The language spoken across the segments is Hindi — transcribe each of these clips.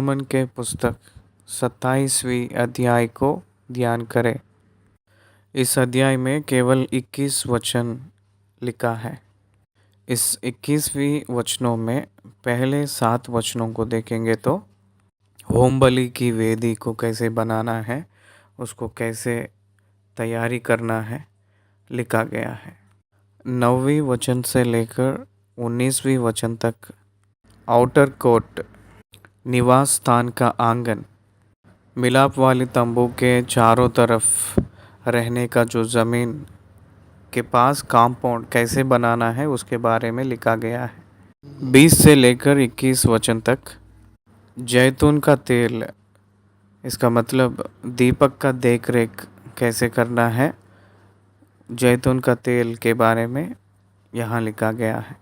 सोलोमन के पुस्तक 27वीं अध्याय को ध्यान करें। इस अध्याय में केवल 21 वचन लिखा है। इस 21वीं वचनों में पहले 7 वचनों को देखेंगे तो होम बलि की वेदी को कैसे बनाना है, उसको कैसे तैयारी करना है, लिखा गया है। 9वीं वचन से लेकर 19वीं वचन तक आउटर कोर्ट, निवास स्थान का आंगन, मिलाप वाली तंबू के चारों तरफ रहने का जो ज़मीन के पास कंपाउंड कैसे बनाना है उसके बारे में लिखा गया है। 20 से लेकर 21 वचन तक जैतून का तेल, इसका मतलब दीपक का देख रेख कैसे करना है, जैतून का तेल के बारे में यहाँ लिखा गया है।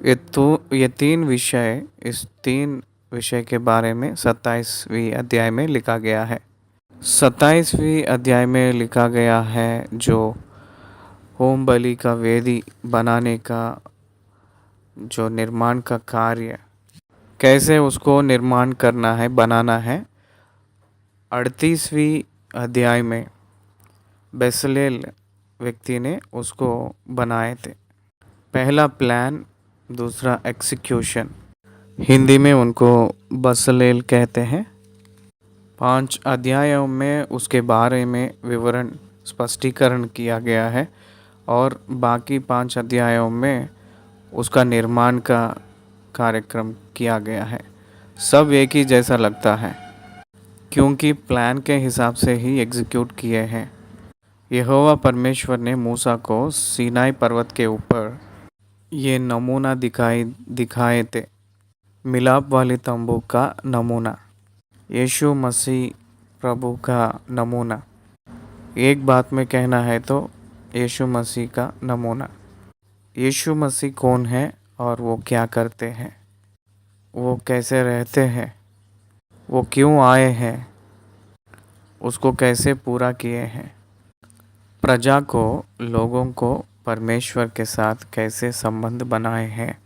ये इस तीन विषय के बारे में 27वीं अध्याय में लिखा गया है। 27वीं अध्याय में लिखा गया है जो होम बलि का वेदी बनाने का जो निर्माण का कार्य कैसे उसको निर्माण करना है, बनाना है। 38वीं अध्याय में बेसलेल व्यक्ति ने उसको बनाए थे। पहला प्लान, दूसरा एग्जीक्यूशन। हिंदी में उनको बसलेल कहते हैं। 5 अध्यायों में उसके बारे में विवरण स्पष्टीकरण किया गया है और बाकी 5 अध्यायों में उसका निर्माण का कार्यक्रम किया गया है। सब एक ही जैसा लगता है क्योंकि प्लान के हिसाब से ही एग्जीक्यूट किए हैं। यहोवा परमेश्वर ने मूसा को सीनाई पर्वत के ऊपर ये नमूना दिखाए थे। मिलाप वाली तंबू का नमूना, यीशु मसीह प्रभु का नमूना। एक बात में कहना है तो यीशु मसीह का नमूना। यीशु मसीह कौन है और वो क्या करते हैं, वो कैसे रहते हैं, वो क्यों आए हैं, उसको कैसे पूरा किए हैं, प्रजा को, लोगों को परमेश्वर के साथ कैसे संबंध बनाए हैं,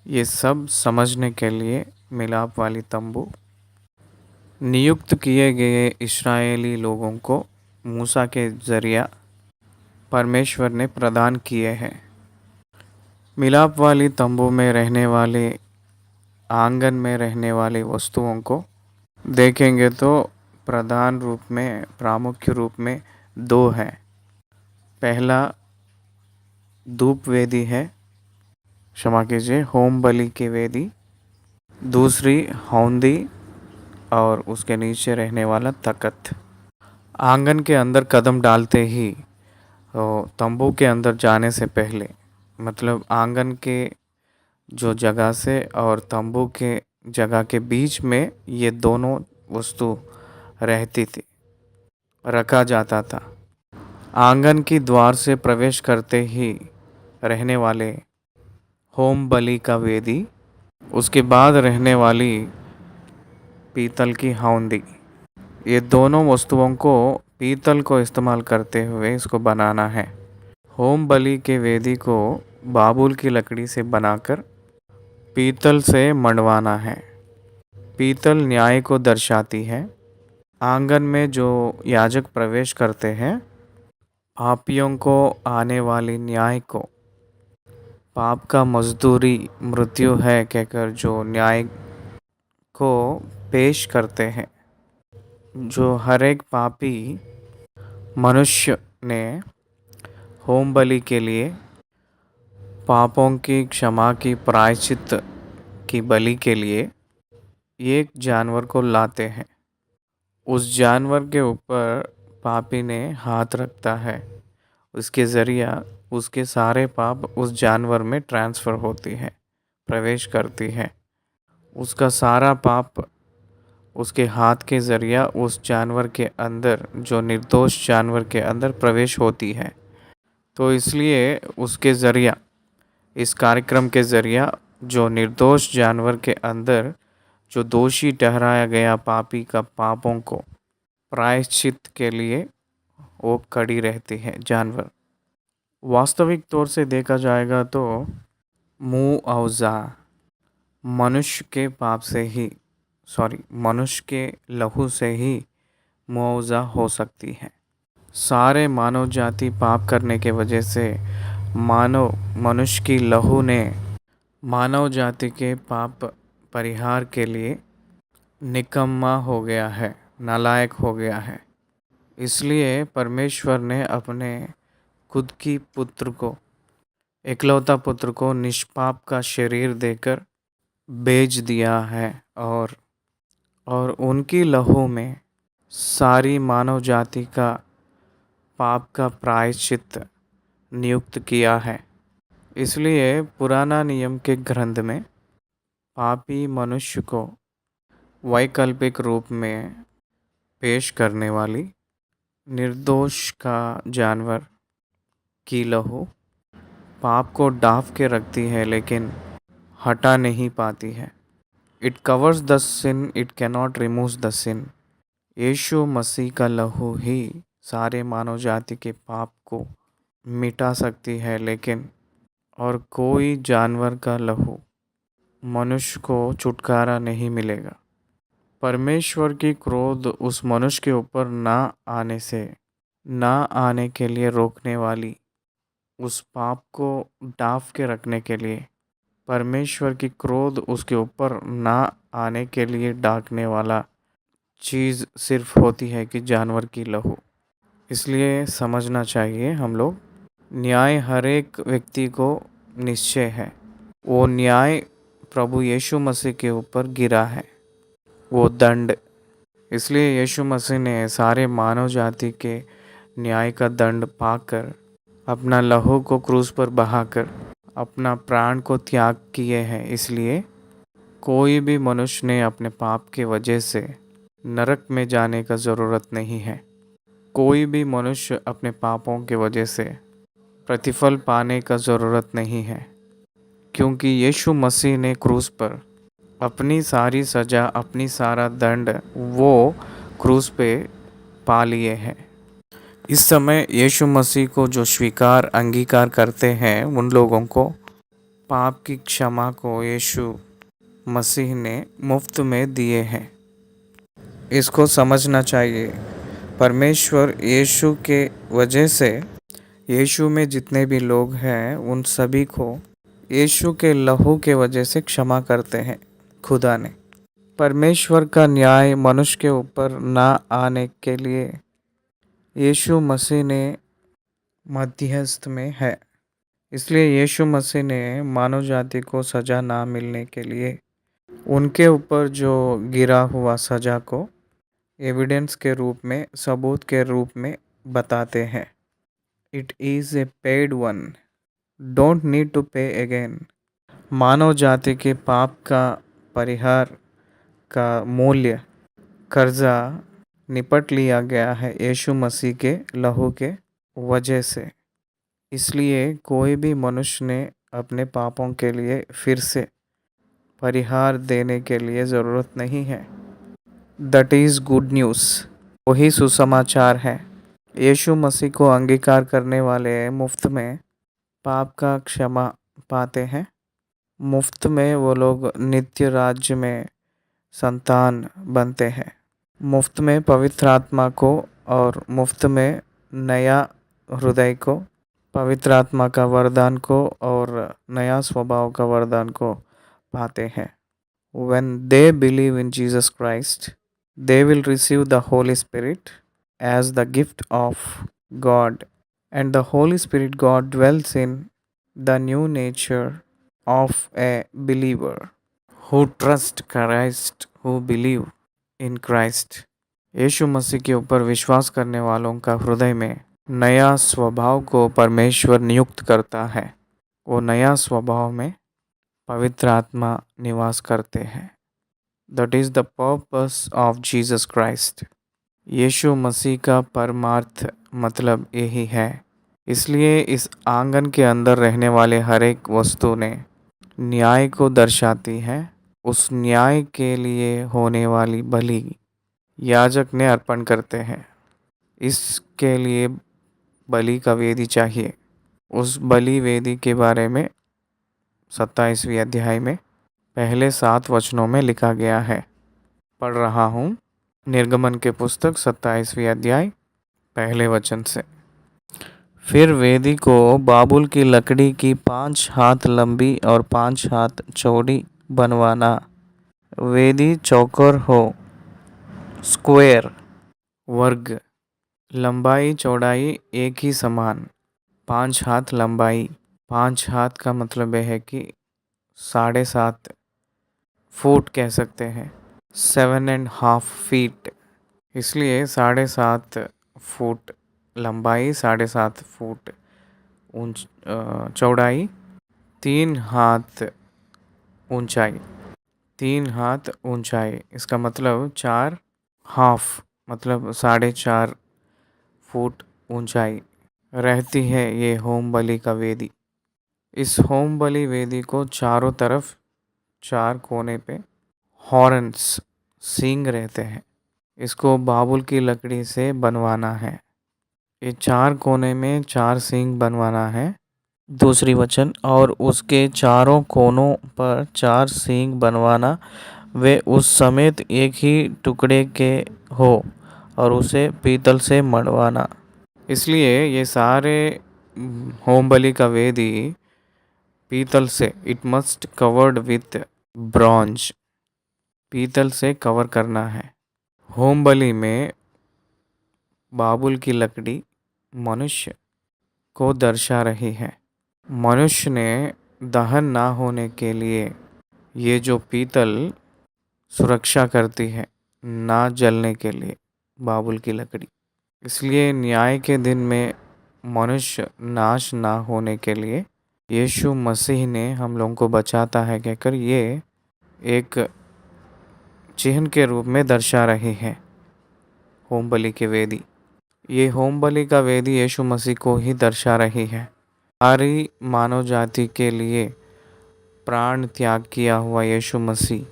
ये सब समझने के लिए मिलाप वाली तंबू, नियुक्त किए गए इस्राएली लोगों को मूसा के जरिया परमेश्वर ने प्रदान किए हैं। मिलाप वाली तंबू में रहने वाले, आंगन में रहने वाली वस्तुओं को देखेंगे तो प्रधान रूप में, प्रामुख्य रूप में 2 है। पहला धूप वेदी है, क्षमा कीजिए, होम बलि की वेदी। दूसरी हौंदी और उसके नीचे रहने वाला तख्त। आंगन के अंदर कदम डालते ही तंबू के अंदर जाने से पहले, मतलब आंगन के जो जगह से और तंबू के जगह के बीच में ये दोनों वस्तु रहती थी, रखा जाता था। आंगन की द्वार से प्रवेश करते ही रहने वाले होम बलि का वेदी, उसके बाद रहने वाली पीतल की हौंदी, ये दोनों वस्तुओं को पीतल को इस्तेमाल करते हुए इसको बनाना है। होम बलि के वेदी को बाबुल की लकड़ी से बनाकर पीतल से मढ़वाना है। पीतल न्याय को दर्शाती है। आंगन में जो याजक प्रवेश करते हैं, पापियों को आने वाली न्याय को, पाप का मजदूरी मृत्यु है कहकर जो न्याय को पेश करते हैं, जो हर एक पापी मनुष्य ने होम बलि के लिए पापों की क्षमा की प्रायश्चित की बलि के लिए एक जानवर को लाते हैं। उस जानवर के ऊपर पापी ने हाथ रखता है, उसके ज़रिया उसके सारे पाप उस जानवर में ट्रांसफ़र होती है, प्रवेश करती है। उसका सारा पाप उसके हाथ के ज़रिया उस जानवर के अंदर, जो निर्दोष जानवर के अंदर प्रवेश होती है। तो इसलिए उसके ज़रिया, इस कार्यक्रम के ज़रिया जो निर्दोष जानवर के अंदर जो दोषी ठहराया गया पापी का पापों को प्रायश्चित के लिए वो खड़ी रहती है जानवर। वास्तविक तौर से देखा जाएगा तो मुआवजा मनुष्य के पाप से ही मनुष्य के लहू से ही मुआवजा हो सकती है। सारे मानव जाति पाप करने के वजह से मनुष्य की लहू ने मानव जाति के पाप परिहार के लिए निकम्मा हो गया है, नालायक हो गया है। इसलिए परमेश्वर ने अपने खुद की पुत्र को, इकलौता पुत्र को निष्पाप का शरीर देकर बेच दिया है और उनकी लहू में सारी मानव जाति का पाप का प्रायश्चित नियुक्त किया है। इसलिए पुराना नियम के ग्रंथ में पापी मनुष्य को वैकल्पिक रूप में पेश करने वाली निर्दोष का जानवर की लहू पाप को ढाँप के रखती है लेकिन हटा नहीं पाती है। It covers the sin, it cannot remove the sin. Yeshu Masih का लहू ही सारे मानव जाति के पाप को मिटा सकती है, लेकिन और कोई जानवर का लहू मनुष्य को छुटकारा नहीं मिलेगा। परमेश्वर की क्रोध उस मनुष्य के ऊपर ना आने के लिए रोकने वाली, उस पाप को ढाँप के रखने के लिए परमेश्वर की क्रोध उसके ऊपर ना आने के लिए ढाँकने वाला चीज़ सिर्फ होती है कि जानवर की लहू। इसलिए समझना चाहिए हम लोग, न्याय हर एक व्यक्ति को निश्चय है। वो न्याय प्रभु यीशु मसीह के ऊपर गिरा है, वो दंड। इसलिए यीशु मसीह ने सारे मानव जाति के न्याय का दंड पाकर अपना लहू को क्रूस पर बहाकर अपना प्राण को त्याग किए हैं। इसलिए कोई भी मनुष्य ने अपने पाप के वजह से नरक में जाने का ज़रूरत नहीं है। कोई भी मनुष्य अपने पापों के वजह से प्रतिफल पाने का ज़रूरत नहीं है, क्योंकि यीशु मसीह ने क्रूस पर अपनी सारी सज़ा, अपनी सारा दंड वो क्रूस पे पा लिए हैं। इस समय यीशु मसीह को जो अंगीकार करते हैं, उन लोगों को पाप की क्षमा को यीशु मसीह ने मुफ्त में दिए हैं। इसको समझना चाहिए। परमेश्वर यीशु के वजह से, यीशु में जितने भी लोग हैं उन सभी को यीशु के लहू के वजह से क्षमा करते हैं खुदा ने। परमेश्वर का न्याय मनुष्य के ऊपर ना आने के लिए यीशु मसीह ने मध्यस्थ में है। इसलिए यीशु मसीह ने मानव जाति को सज़ा ना मिलने के लिए उनके ऊपर जो गिरा हुआ सज़ा को एविडेंस के रूप में, सबूत के रूप में बताते हैं। It is a paid one, don't need to pay again. मानव जाति के पाप का परिहार का मूल्य, कर्जा निपट लिया गया है यीशु मसीह के लहू के वजह से। इसलिए कोई भी मनुष्य ने अपने पापों के लिए फिर से परिहार देने के लिए ज़रूरत नहीं है। दैट इज़ गुड न्यूज़, वही सुसमाचार है। यीशु मसीह को अंगीकार करने वाले मुफ्त में पाप का क्षमा पाते हैं। मुफ्त में वो लोग नित्य राज्य में संतान बनते हैं। मुफ्त में पवित्र आत्मा को और मुफ्त में नया हृदय को, पवित्र आत्मा का वरदान को और नया स्वभाव का वरदान को पाते हैं। When they believe in Jesus Christ, they will receive the Holy Spirit as the gift of God, and the Holy Spirit God dwells in the new nature of a believer who trust Christ, who believe in Christ. यीशु मसीह के ऊपर विश्वास करने वालों का हृदय में नया स्वभाव को परमेश्वर नियुक्त करता है। वो नया स्वभाव में पवित्र आत्मा निवास करते हैं। That is the purpose of Jesus Christ. Yeshu Masih का परमार्थ मतलब यही है। इसलिए इस आंगन के अंदर रहने वाले हर एक वस्तु ने न्याय को दर्शाती है। उस न्याय के लिए होने वाली बलि याजक ने अर्पण करते हैं। इसके लिए बलि का वेदी चाहिए। उस बलि वेदी के बारे में 27वें अध्याय में पहले 7 वचनों में लिखा गया है। पढ़ रहा हूँ निर्गमन के पुस्तक 27वीं अध्याय पहले वचन से। फिर वेदी को बाबुल की लकड़ी की 5 हाथ लंबी और 5 हाथ चौड़ी बनवाना। वेदी चौकोर हो, स्क्वायर, वर्ग, लंबाई चौड़ाई एक ही समान, 5 हाथ लंबाई। 5 हाथ का मतलब यह है कि 7.5 फुट कह सकते हैं, 7.5 फीट। इसलिए 7.5 फुट लंबाई, 7.5 फुट चौड़ाई, 3 हाथ ऊंचाई। 3 हाथ ऊंचाई इसका मतलब 4 हाफ मतलब 4.5 फुट ऊंचाई रहती है ये होम बलि का वेदी। इस होम बलि वेदी को चारों तरफ 4 कोने पे हॉर्न्स सींग रहते हैं। इसको बाबुल की लकड़ी से बनवाना है। ये 4 कोने में 4 सींग बनवाना है। दूसरी वचन, और उसके चारों कोनों पर 4 सींग बनवाना, वे उस समेत एक ही टुकड़े के हो और उसे पीतल से मढ़वाना। इसलिए ये सारे होम बलि का वेदी पीतल से, it must covered with bronze, पीतल से कवर करना है। होम बलि में बाबुल की लकड़ी मनुष्य को दर्शा रही है। मनुष्य ने दहन ना होने के लिए ये जो पीतल सुरक्षा करती है, ना जलने के लिए बाबुल की लकड़ी। इसलिए न्याय के दिन में मनुष्य नाश ना होने के लिए यीशु मसीह ने हम लोगों को बचाता है कहकर ये एक चिन्ह के रूप में दर्शा रही है होम बलि के वेदी। ये होम बलि का वेदी यीशु मसीह को ही दर्शा रही है। सारी मानव जाति के लिए प्राण त्याग किया हुआ यीशु मसीह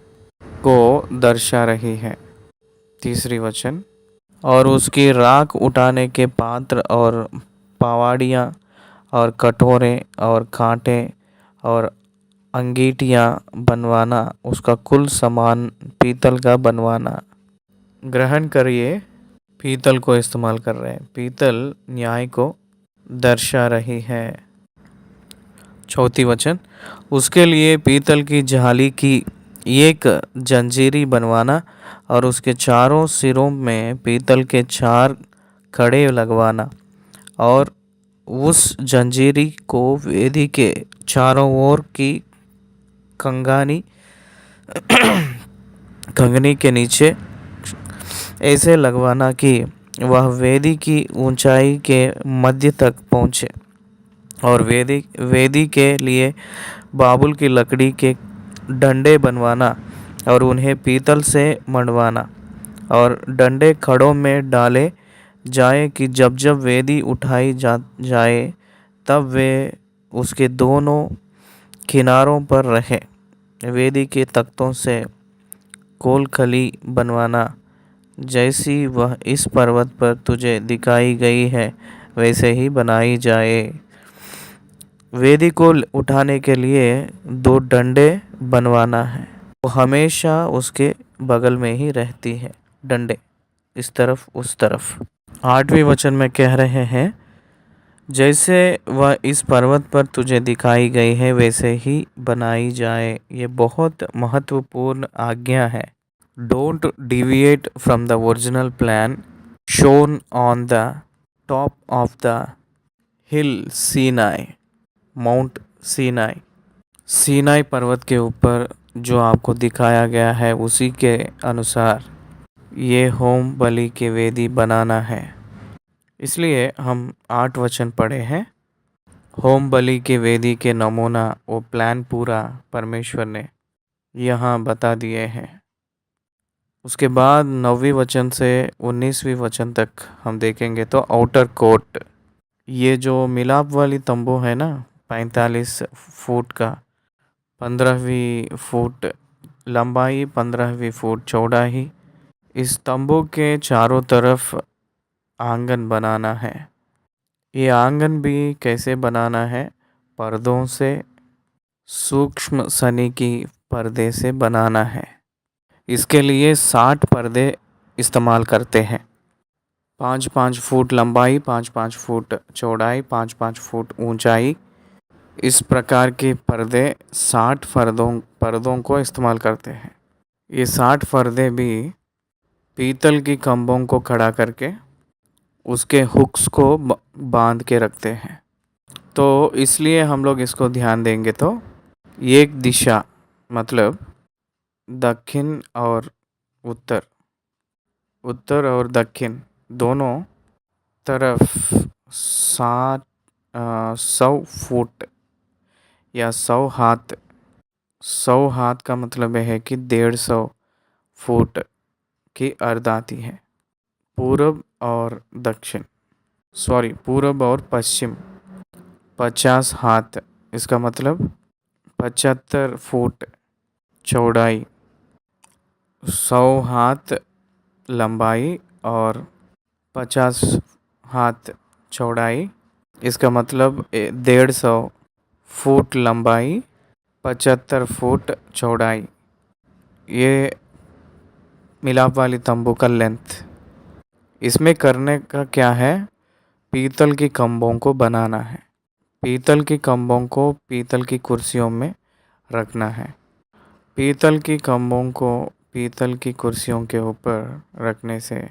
को दर्शा रही है। तीसरी वचन, और उसकी राख उठाने के पात्र और पावाड़ियाँ और कटोरे और कांटे और अंगीठियाँ बनवाना, उसका कुल सामान पीतल का बनवाना। ग्रहण करिए, पीतल को इस्तेमाल कर रहे हैं। पीतल न्याय को दर्शा रही है। चौथी वचन, उसके लिए पीतल की झाली की एक जंजीरी बनवाना और उसके चारों सिरों में पीतल के 4 कड़े लगवाना और उस जंजीरी को वेदी के चारों ओर की कंगनी के नीचे ऐसे लगवाना कि वह वेदी की ऊंचाई के मध्य तक पहुँचे। और वेदी के लिए बाबुल की लकड़ी के डंडे बनवाना और उन्हें पीतल से मढ़वाना और डंडे खड़ों में डाले जाए कि जब जब वेदी उठाई जाए तब वे उसके दोनों किनारों पर रहे। वेदी के तख्तों से कोलखली बनवाना, जैसी वह इस पर्वत पर तुझे दिखाई गई है वैसे ही बनाई जाए। वेदी को उठाने के लिए 2 डंडे बनवाना है। वो हमेशा उसके बगल में ही रहती है, डंडे इस तरफ उस तरफ। 8वें वचन में कह रहे हैं, जैसे वह इस पर्वत पर तुझे दिखाई गई है वैसे ही बनाई जाए। ये बहुत महत्वपूर्ण आज्ञा है। Don't deviate from the original plan shown on the top of the hill Sinai, Mount Sinai. Sinai पर्वत के ऊपर जो आपको दिखाया गया है उसी के अनुसार ये होम बलि की वेदी बनाना है। इसलिए हम 8 वचन पढ़े हैं। होम बलि की वेदी के नमूना वो प्लान पूरा परमेश्वर ने यहाँ बता दिए हैं। उसके बाद 9वीं वचन से 19वीं वचन तक हम देखेंगे तो आउटर कोर्ट, ये जो मिलाप वाली तंबू है ना, 45 फुट का, 15वीं फुट लंबाई, 15वीं फुट चौड़ाई। इस तंबू के चारों तरफ आंगन बनाना है। ये आंगन भी कैसे बनाना है? पर्दों से, सूक्ष्म सनी की पर्दे से बनाना है। इसके लिए 60 पर्दे इस्तेमाल करते हैं। 5-5 फुट लंबाई, 5-5 फुट चौड़ाई, 5-5 फुट ऊंचाई, इस प्रकार के पर्दे 60 पर्दों को इस्तेमाल करते हैं। ये 60 पर्दे भी पीतल की खंभों को खड़ा करके उसके हुक्स को बांध के रखते हैं। तो इसलिए हम लोग इसको ध्यान देंगे तो एक दिशा मतलब दक्षिण और उत्तर, उत्तर और दक्षिण दोनों तरफ 100 फुट या 100 हाथ। 100 हाथ का मतलब है कि 150 फुट की अर्ध आती है। पूरब और दक्षिण, सॉरी पूरब और पश्चिम 50 हाथ, इसका मतलब 75 फुट चौड़ाई, 100 हाथ लंबाई और 50 हाथ चौड़ाई, इसका मतलब 150 फुट लंबाई, 75 फुट चौड़ाई। ये मिलाप वाली तंबू का लेंथ। इसमें करने का क्या है, पीतल की खंभों को बनाना है। पीतल की खंभों को पीतल की कुर्सियों में रखना है। पीतल की खंभों को पीतल की कुर्सियों के ऊपर रखने से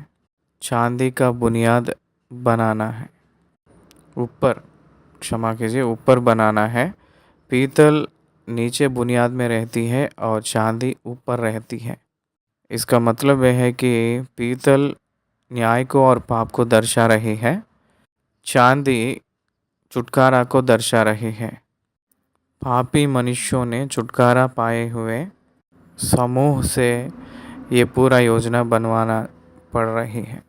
चांदी का बुनियाद बनाना है। ऊपर, क्षमा कीजिए, ऊपर बनाना है। पीतल नीचे बुनियाद में रहती है और चांदी ऊपर रहती है। इसका मतलब यह है कि पीतल न्याय को और पाप को दर्शा रही है, चांदी छुटकारा को दर्शा रही है। पापी मनुष्यों ने छुटकारा पाए हुए समूह से ये पूरा योजना बनवाना पड़ रही है।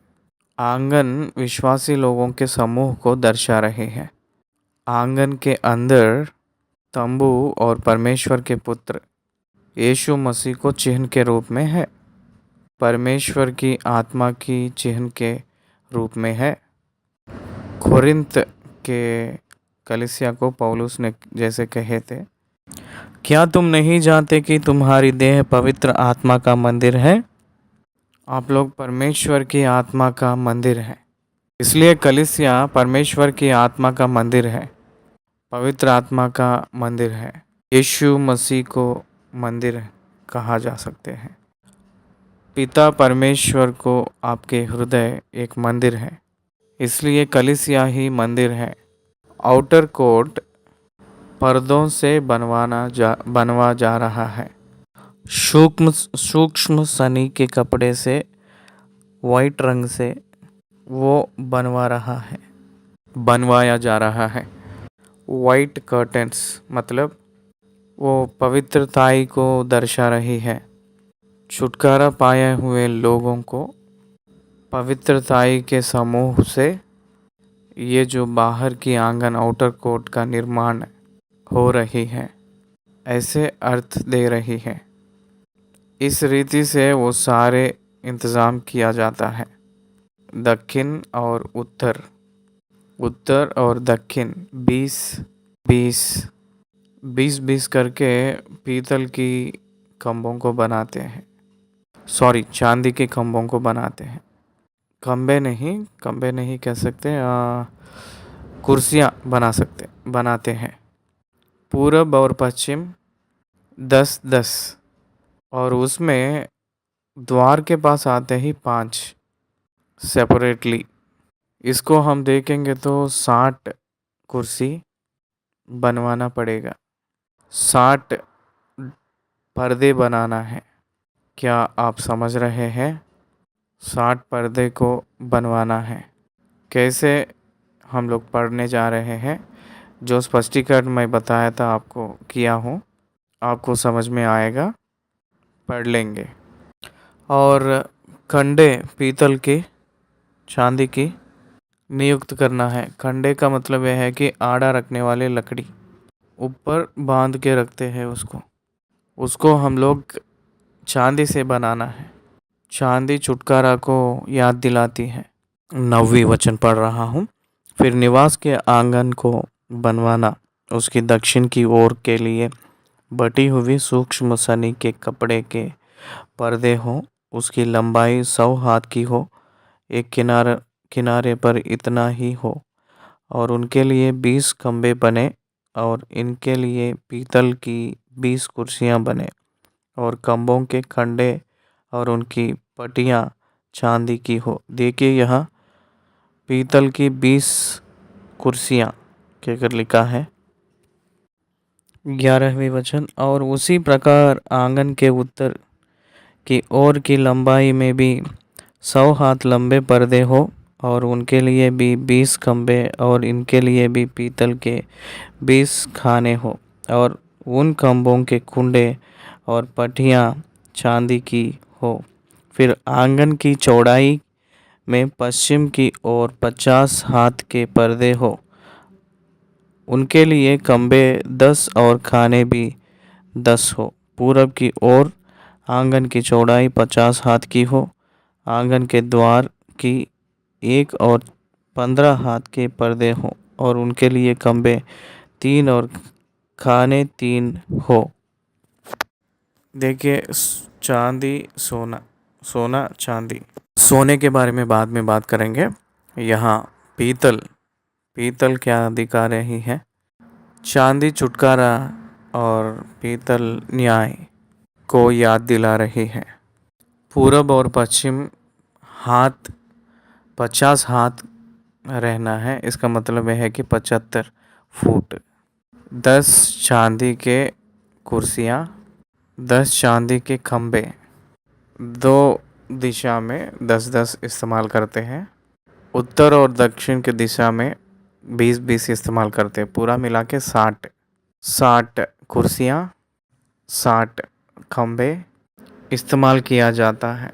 आंगन विश्वासी लोगों के समूह को दर्शा रहे हैं। आंगन के अंदर तंबू और परमेश्वर के पुत्र यीशु मसीह को चिन्ह के रूप में है, परमेश्वर की आत्मा की चिन्ह के रूप में है। कोरिन्थ के कलीसिया को पौलुस ने जैसे कहे थे, क्या तुम नहीं जानते कि तुम्हारी देह पवित्र आत्मा का मंदिर है? आप लोग परमेश्वर की आत्मा का मंदिर है। इसलिए कलीसिया परमेश्वर की आत्मा का मंदिर है, पवित्र आत्मा का मंदिर है। यीशु मसीह को मंदिर कहा जा सकते हैं। पिता परमेश्वर को आपके हृदय एक मंदिर है, इसलिए कलीसिया ही मंदिर है। आउटर कोर्ट पर्दों से बनवा जा रहा है। सूक्ष्म सनी के कपड़े से, वाइट रंग से वो बनवाया जा रहा है। वाइट कर्टेंस मतलब वो पवित्रताई को दर्शा रही है। छुटकारा पाए हुए लोगों को पवित्रताई के समूह से ये जो बाहर की आंगन आउटर कोर्ट का निर्माण हो रही है, ऐसे अर्थ दे रही है। इस रीति से वो सारे इंतज़ाम किया जाता है। दक्षिण और उत्तर, उत्तर और दक्षिण 20-20 करके पीतल की खंभों को बनाते हैं, सॉरी चांदी के खंभों को बनाते हैं। खंभे नहीं कह सकते, कुर्सियाँ बनाते हैं। पूरब और पश्चिम 10-10 और उसमें द्वार के पास आते ही 5 सेपरेटली। इसको हम देखेंगे तो 60 कुर्सी बनवाना पड़ेगा, 60 पर्दे बनाना है। क्या आप समझ रहे हैं? 60 पर्दे को बनवाना है। कैसे हम लोग पढ़ने जा रहे हैं, जो स्पष्टीकरण मैं बताया था आपको किया हूँ, आपको समझ में आएगा, पढ़ लेंगे। और खंडे पीतल की, चांदी की नियुक्त करना है। खंडे का मतलब यह है कि आड़ा रखने वाले लकड़ी, ऊपर बांध के रखते हैं उसको हम लोग चांदी से बनाना है। चांदी छुटकारा को याद दिलाती है। 9वीं वचन पढ़ रहा हूँ। फिर निवास के आंगन को बनवाना, उसकी दक्षिण की ओर के लिए बटी हुई सूक्ष्म सनी के कपड़े के पर्दे हों, उसकी लंबाई 100 हाथ की हो, एक किनारे पर इतना ही हो, और उनके लिए 20 खंबे बने, और इनके लिए पीतल की 20 कुर्सियां बने, और खंभों के खंडे और उनकी पटियां चांदी की हो। देखिए यहाँ पीतल की 20 कुर्सियां कहकर लिखा है। 11वें वचन, और उसी प्रकार आंगन के उत्तर की ओर की लंबाई में भी 100 हाथ लंबे पर्दे हो, और उनके लिए भी 20 खंबे, और इनके लिए भी पीतल के 20 खाने हो, और उन खंभों के कुंडे और पटियां चांदी की हो। फिर आंगन की चौड़ाई में पश्चिम की ओर 50 हाथ के पर्दे हो, उनके लिए खंबे 10 और खाने भी 10 हो। पूरब की ओर आंगन की चौड़ाई 50 हाथ की हो, आंगन के द्वार की 1 और 15 हाथ के पर्दे हों, और उनके लिए खंबे 3 और खाने 3 हो। देखिए चांदी सोना, सोना चांदी, सोने के बारे में बाद में बात करेंगे। यहाँ पीतल, पीतल क्या दिखा रही है? चांदी छुटकारा और पीतल न्याय को याद दिला रही है। पूरब और पश्चिम हाथ 50 हाथ रहना है, इसका मतलब यह है कि 75 फुट। 10 चांदी के कुर्सियाँ, 10 चांदी के खंबे, दो दिशा में 10-10 इस्तेमाल करते हैं, उत्तर और दक्षिण की दिशा में 20-20 इस्तेमाल करते हैं, पूरा मिला के 60 कुर्सियाँ, 60 खंबे इस्तेमाल किया जाता है।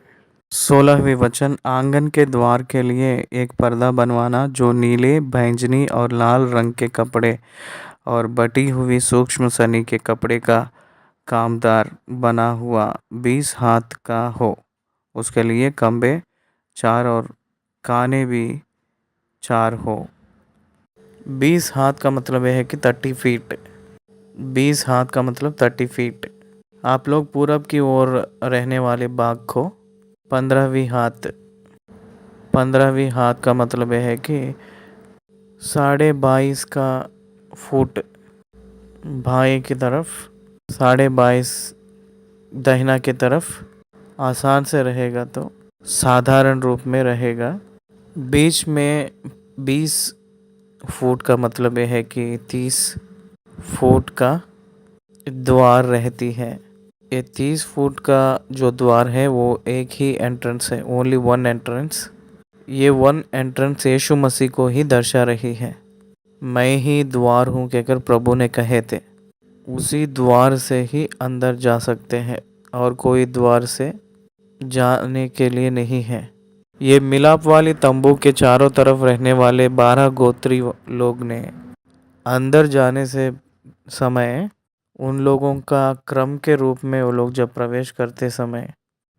16वें वचन, आंगन के द्वार के लिए एक पर्दा बनवाना जो नीले, बैंगनी और लाल रंग के कपड़े और बटी हुई सूक्ष्म सनी के कपड़े का कामदार बना हुआ 20 हाथ का हो, उसके लिए खंबे 4 और काने भी 4 हो। 20 हाथ का मतलब यह है कि 30 फीट। 20 हाथ का मतलब 30 फीट। आप लोग पूरब की ओर रहने वाले बाग को 15वीं हाथ, 15वीं हाथ का मतलब यह है कि 22.5 का फुट बाएं की तरफ, 22.5 दहिना की तरफ, आसान से रहेगा तो साधारण रूप में रहेगा। बीच में 20 फुट का मतलब यह है कि 30 फुट का द्वार रहती है। ये 30 फुट का जो द्वार है वो एक ही एंट्रेंस है, ओनली वन एंट्रेंस। ये वन एंट्रेंस यीशु मसीह को ही दर्शा रही है। मैं ही द्वार हूँ कहकर प्रभु ने कहे थे। उसी द्वार से ही अंदर जा सकते हैं, और कोई द्वार से जाने के लिए नहीं है। ये मिलाप वाली तंबू के चारों तरफ रहने वाले 12 गोत्री लोग ने अंदर जाने से समय उन लोगों का क्रम के रूप में वो लोग जब प्रवेश करते समय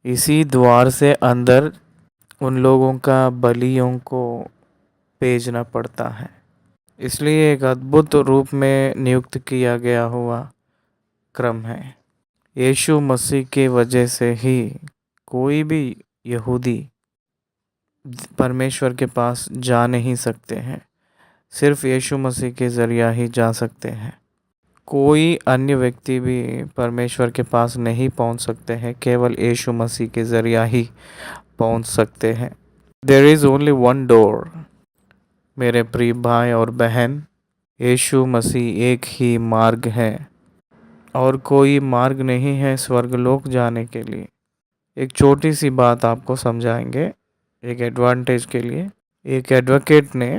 इसी द्वार से अंदर उन लोगों का बलियों को भेजना पड़ता है। इसलिए एक अद्भुत रूप में नियुक्त किया गया हुआ क्रम है। यीशु मसीह के वजह से ही कोई भी यहूदी परमेश्वर के पास जा नहीं सकते हैं, सिर्फ यीशु मसीह के ज़रिया ही जा सकते हैं। कोई अन्य व्यक्ति भी परमेश्वर के पास नहीं पहुंच सकते हैं, केवल यीशु मसीह के ज़रिया ही पहुंच सकते हैं। There is only one door. मेरे प्रिय भाई और बहन, यीशु मसीह एक ही मार्ग है, और कोई मार्ग नहीं है स्वर्गलोक जाने के लिए। एक छोटी सी बात आपको समझाएंगे एक एडवांटेज के लिए। एक एडवोकेट ने,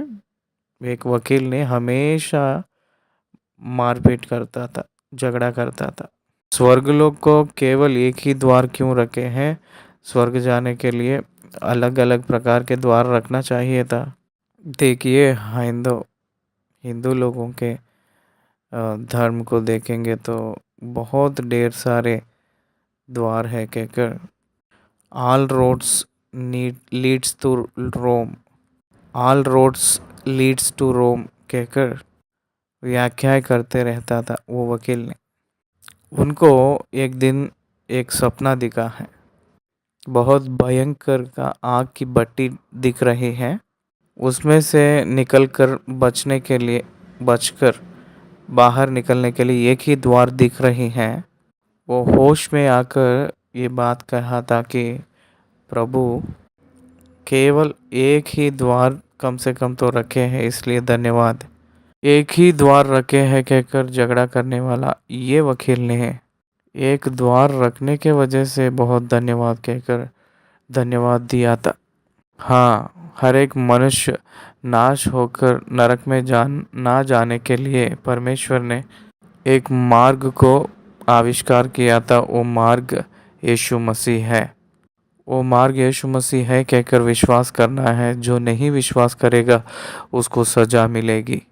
एक वकील ने हमेशा मारपीट करता था, झगड़ा करता था। स्वर्गलोक को केवल एक ही द्वार क्यों रखे हैं? स्वर्ग जाने के लिए अलग अलग प्रकार के द्वार रखना चाहिए था। देखिए हिंदू लोगों के धर्म को देखेंगे तो बहुत ढेर सारे द्वार है कहकर all roads leads to Rome, all roads leads to Rome कहकर व्याख्याएं करते रहता था वो वकील ने। उनको एक दिन एक सपना दिखा है। बहुत भयंकर का आग की भट्टी दिख रही है। उसमें से निकलकर बचकर बाहर निकलने के लिए एक ही द्वार दिख रही है। वो होश में आकर ये बात कहा था कि प्रभु, केवल एक ही द्वार कम से कम तो रखे हैं, इसलिए धन्यवाद। एक ही द्वार रखे हैं कहकर झगड़ा करने वाला ये वकील ने है। एक द्वार रखने के वजह से बहुत धन्यवाद कहकर धन्यवाद दिया था। हाँ, हर एक मनुष्य नाश होकर नरक में ना जाने के लिए परमेश्वर ने एक मार्ग को आविष्कार किया था। वो मार्ग यीशु मसीह है। वो मार्ग यीशु मसीह है कहकर विश्वास करना है। जो नहीं विश्वास करेगा उसको सजा मिलेगी।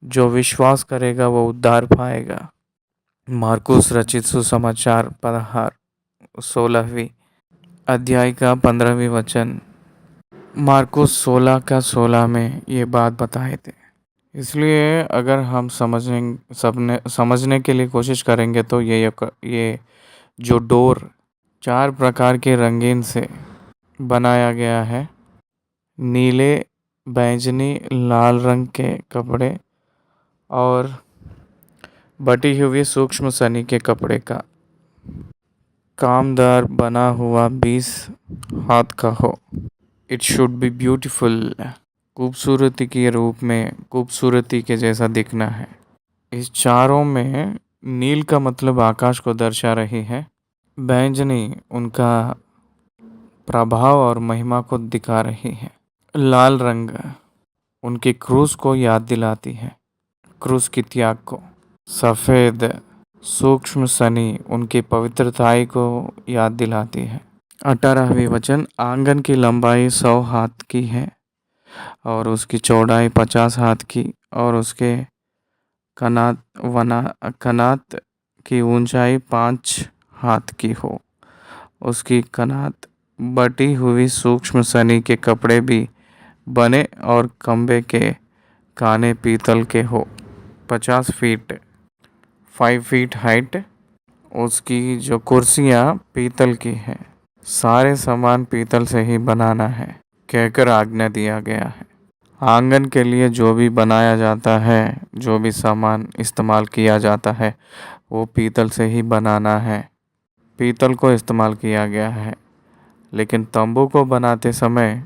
जो विश्वास करेगा वो उद्धार पाएगा। मार्कुस रचित सुसमाचार पदहार 16वीं अध्याय का 15वीं वचन। मार्कुस 16 का 16 में ये बात बताए थे। इसलिए अगर हम समझने के लिए कोशिश करेंगे तो ये जो डोर 4 प्रकार के रंगीन से बनाया गया है। नीले, बैंगनी, लाल रंग के कपड़े और बटी हुई सूक्ष्म सनी के कपड़े का कामदार बना हुआ 20 हाथ का हो। It should be beautiful. खूबसूरती के रूप में खूबसूरती के जैसा दिखना है। इस चारों में नील का मतलब आकाश को दर्शा रही है। बैंगनी उनका प्रभाव और महिमा को दिखा रही है। लाल रंग उनकी क्रूस को याद दिलाती है, क्रूस की त्याग को। सफ़ेद सूक्ष्म सनी उनकी पवित्रताई को याद दिलाती है। 18वीं वचन। आंगन की लंबाई 100 हाथ की है और उसकी चौड़ाई 50 हाथ की और उसके कनात की ऊंचाई 5 हाथ की हो। उसकी कनात बटी हुई सूक्ष्म सनी के कपड़े भी बने और खंबे के काने पीतल के हो। 50 फीट 5 फीट हाइट। उसकी जो कुर्सियाँ पीतल की हैं। सारे सामान पीतल से ही बनाना है कहकर आज्ञा दिया गया है। आंगन के लिए जो भी बनाया जाता है, जो भी सामान इस्तेमाल किया जाता है, वो पीतल से ही बनाना है। पीतल को इस्तेमाल किया गया है। लेकिन तंबू को बनाते समय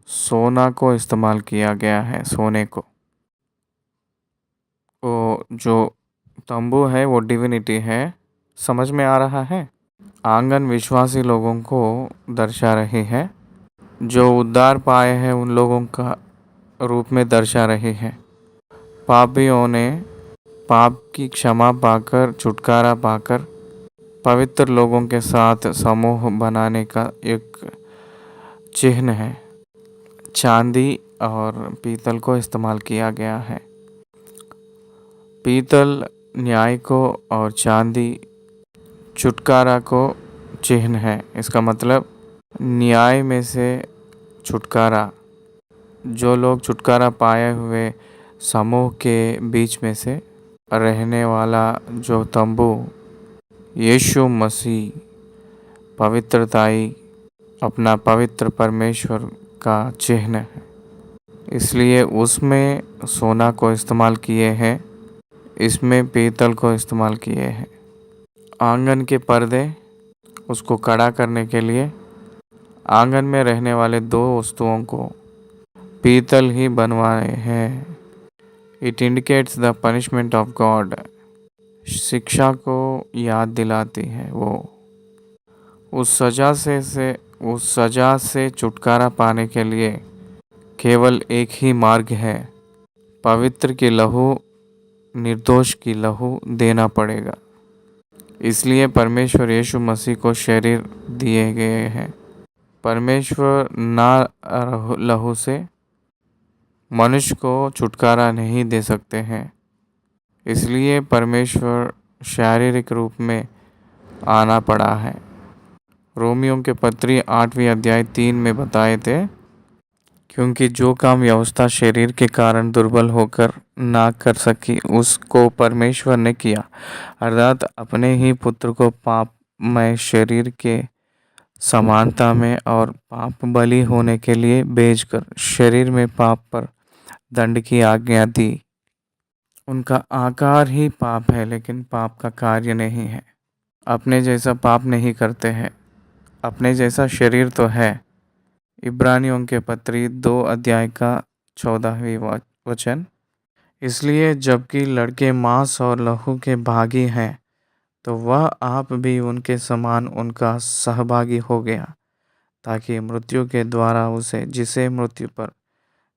सोना को इस्तेमाल किया गया है। सोने को। वो जो तंबू है वो डिविनिटी है। समझ में आ रहा है? आंगन विश्वासी लोगों को दर्शा रही है। जो उद्धार पाए हैं उन लोगों का रूप में दर्शा रही है। पापियों ने पाप की क्षमा पाकर, छुटकारा पाकर पवित्र लोगों के साथ समूह बनाने का एक चिन्ह है। चांदी और पीतल को इस्तेमाल किया गया है। पीतल न्याय को और चांदी छुटकारा को चिन्ह है। इसका मतलब न्याय में से छुटकारा। जो लोग छुटकारा पाए हुए समूह के बीच में से रहने वाला जो तंबू यीशु मसीह पवित्रताई अपना पवित्र परमेश्वर का चिन्ह है। इसलिए उसमें सोना को इस्तेमाल किए हैं, इसमें पीतल को इस्तेमाल किए हैं। आंगन के पर्दे उसको कड़ा करने के लिए आंगन में रहने वाले 2 वस्तुओं को पीतल ही बनवाए हैं। It indicates the punishment of God. शिक्षा को याद दिलाती है। वो उस सजा से छुटकारा पाने के लिए केवल एक ही मार्ग है। पवित्र की लहू, निर्दोष की लहू देना पड़ेगा। इसलिए परमेश्वर यीशु मसीह को शरीर दिए गए हैं। परमेश्वर ना लहू से मनुष्य को छुटकारा नहीं दे सकते हैं। इसलिए परमेश्वर शारीरिक रूप में आना पड़ा है। रोमियों के पत्री 8वीं अध्याय 3 में बताए थे, क्योंकि जो काम व्यवस्था शरीर के कारण दुर्बल होकर ना कर सकी उसको परमेश्वर ने किया, अर्थात अपने ही पुत्र को पाप मैं शरीर के समानता में और पाप बलि होने के लिए भेजकर शरीर में पाप पर दंड की आज्ञा दी। उनका आकार ही पाप है, लेकिन पाप का कार्य नहीं है। अपने जैसा पाप नहीं करते हैं, अपने जैसा शरीर तो है। इब्रानियों के पत्री 2 अध्याय का 14वीं वचन। इसलिए जबकि लड़के मांस और लहू के भागी हैं, तो वह आप भी उनके समान उनका सहभागी हो गया, ताकि मृत्यु के द्वारा उसे, जिसे मृत्यु पर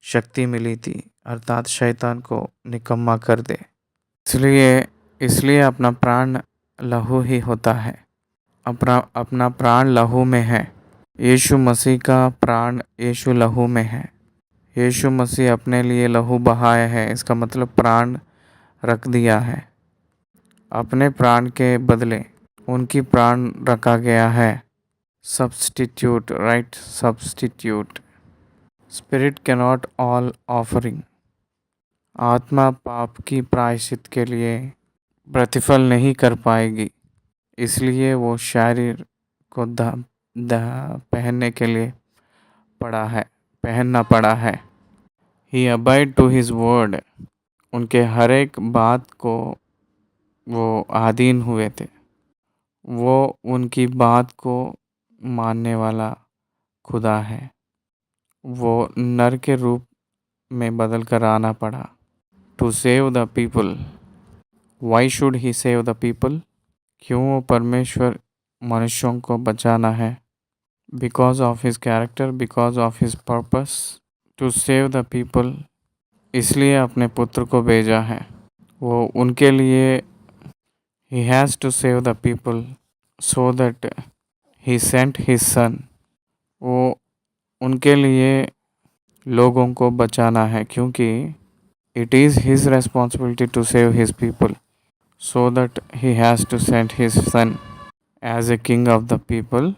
शक्ति मिली थी, अर्थात शैतान को निकम्मा कर दे। इसलिए इसलिए अपना प्राण लहू ही होता है। अपना प्राण लहू में है। यीशु मसीह का प्राण यीशु लहू में है। यीशु मसीह अपने लिए लहू बहाया है, इसका मतलब प्राण रख दिया है। अपने प्राण के बदले उनकी प्राण रखा गया है। Substitute, right, substitute. Spirit cannot all offering. आत्मा पाप की प्रायश्चित के लिए प्रतिफल नहीं कर पाएगी, इसलिए वो शरीर को पहनने के लिए पहनना पड़ा है। ही अबाइड टू हिज वर्ड। उनके हर एक बात को वो आधीन हुए थे। वो उनकी बात को मानने वाला खुदा है। वो नर के रूप में बदल कर आना पड़ा। To save the people. Why should he save the people? क्यों वो परमेश्वर मनुष्यों को बचाना है? Because of his character, because of his purpose to save the people. इसलिए अपने पुत्र को भेजा है। वो उनके लिए he has to save the people, so that he sent his son. वो उनके लिए लोगों को बचाना है, क्योंकि it is his responsibility to save his people, so that he has to send his son as a king of the people.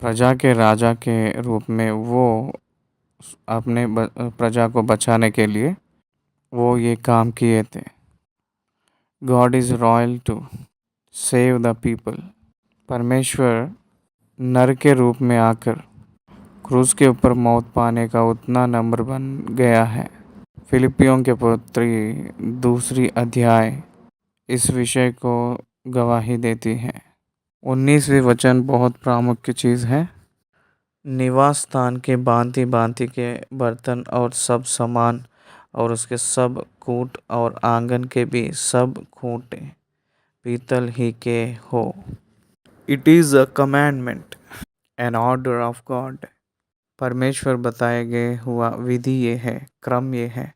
प्रजा के राजा के रूप में वो अपने प्रजा को बचाने के लिए वो ये काम किए थे। God is royal to save the people. परमेश्वर नर के रूप में आकर क्रूस के ऊपर मौत पाने का उतना नम्र बन गया है। फिलिपियों के पत्री 2 अध्याय इस विषय को गवाही देती है। 19वीं वचन बहुत प्रामुख्य चीज़ है। निवास स्थान के भांति भांति के बर्तन और सब सामान और उसके सब कूट और आंगन के भी सब खूंटे पीतल ही के हो। It is a commandment, an order of God. परमेश्वर बताए गए हुआ विधि ये है, क्रम ये है।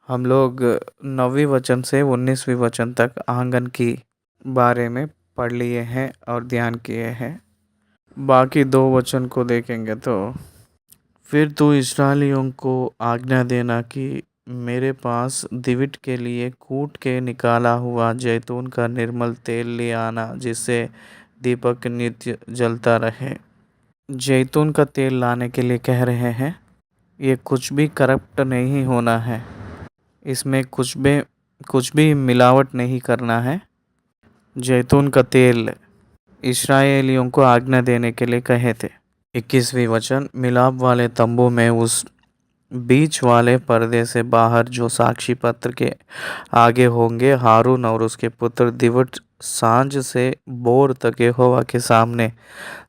हम लोग 9वीं वचन से 19वीं वचन तक आंगन की बारे में पढ़ लिए हैं और ध्यान किए हैं। बाकी 2 वचन को देखेंगे तो, फिर तू इस्राएलियों को आज्ञा देना कि मेरे पास दिवट के लिए कूट के निकाला हुआ जैतून का निर्मल तेल ले आना, जिससे दीपक नित्य जलता रहे। जैतून का तेल लाने के लिए कह रहे हैं। ये कुछ भी करप्ट नहीं होना है, इसमें कुछ भी मिलावट नहीं करना है। जैतून का तेल इस्राएलियों को आज्ञा देने के लिए कहे थे। 21वीं वचन। मिलाप वाले तंबू में उस बीच वाले पर्दे से बाहर जो साक्षी पत्र के आगे होंगे, हारून और उसके पुत्र दिवट सांझ से बोर तक यहोवा के सामने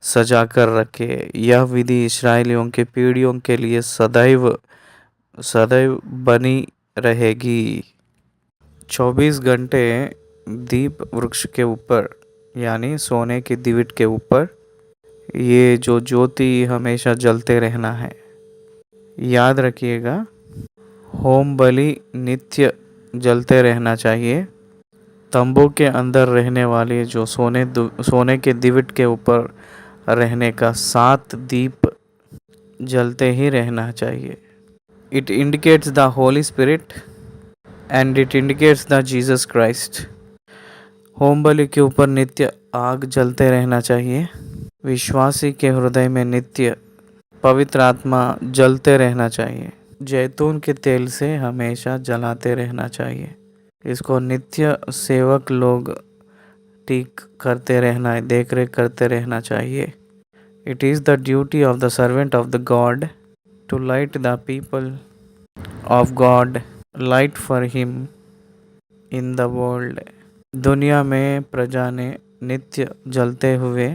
सजा कर रखे। यह विधि इस्राएलियों के पीढ़ियों के लिए सदैव सदैव बनी रहेगी। 24 घंटे दीप वृक्ष के ऊपर, यानी सोने के दिवट के ऊपर, ये जो ज्योति हमेशा जलते रहना है। याद रखिएगा, होम बलि नित्य जलते रहना चाहिए। तंबू के अंदर रहने वाले जो सोने के दिवट के ऊपर रहने का 7 दीप जलते ही रहना चाहिए। It indicates the Holy Spirit and it indicates the Jesus Christ. होम बलि के ऊपर नित्य आग जलते रहना चाहिए। विश्वासी के हृदय में नित्य पवित्र आत्मा जलते रहना चाहिए। जैतून के तेल से हमेशा जलाते रहना चाहिए। इसको नित्य सेवक लोग ठीक करते रहना है, देख रेख करते रहना चाहिए। It is the duty of the servant of the God to light the people of God, light for him in the world. दुनिया में प्रजा ने नित्य जलते हुए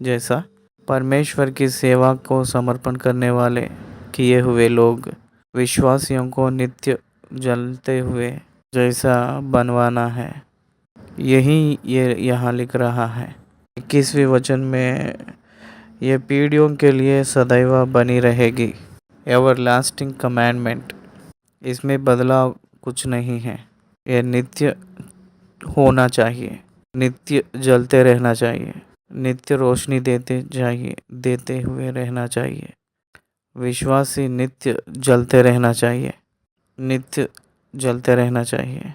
जैसा परमेश्वर की सेवा को समर्पण करने वाले किए हुए लोग विश्वासियों को नित्य जलते हुए जैसा बनवाना है। यही ये यहाँ लिख रहा है। 21वें वचन में ये पीढ़ियों के लिए सदैव बनी रहेगी। एवर लास्टिंग कमांडमेंट, इसमें बदलाव कुछ नहीं है। यह नित्य होना चाहिए, नित्य जलते रहना चाहिए, नित्य रोशनी देते हुए रहना चाहिए। विश्वासी नित्य जलते रहना चाहिए, नित्य जलते रहना चाहिए।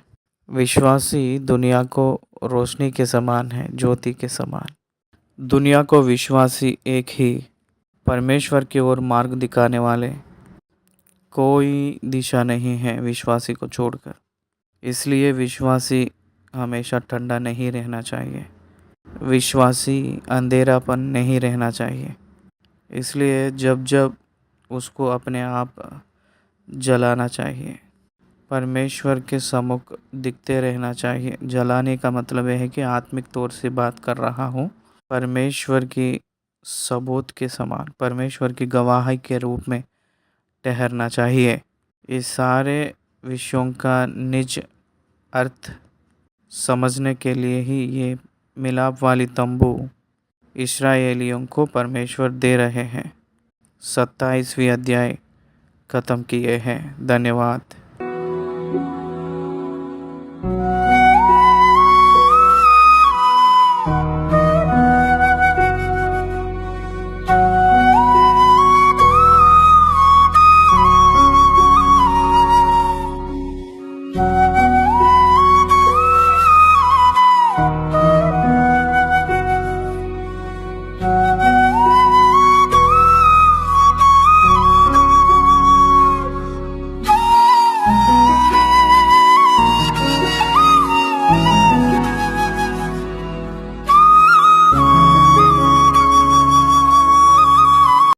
विश्वासी दुनिया को रोशनी के समान है, ज्योति के समान। दुनिया को विश्वासी एक ही परमेश्वर की ओर मार्ग दिखाने वाले कोई दिशा नहीं है विश्वासी को छोड़कर। इसलिए विश्वासी हमेशा ठंडा नहीं रहना चाहिए, विश्वासी अंधेरापन नहीं रहना चाहिए। इसलिए जब जब उसको अपने आप जलाना चाहिए, परमेश्वर के सम्मुख दिखते रहना चाहिए। जलाने का मतलब यह है कि आत्मिक तौर से बात कर रहा हूँ, परमेश्वर की सबूत के समान, परमेश्वर की गवाही के रूप में ठहरना चाहिए। इस सारे विषयों का निज अर्थ समझने के लिए ही ये मिलाप वाली तंबू इस्राएलियों को परमेश्वर दे रहे हैं। 27वीं अध्याय ख़त्म किए हैं। धन्यवाद।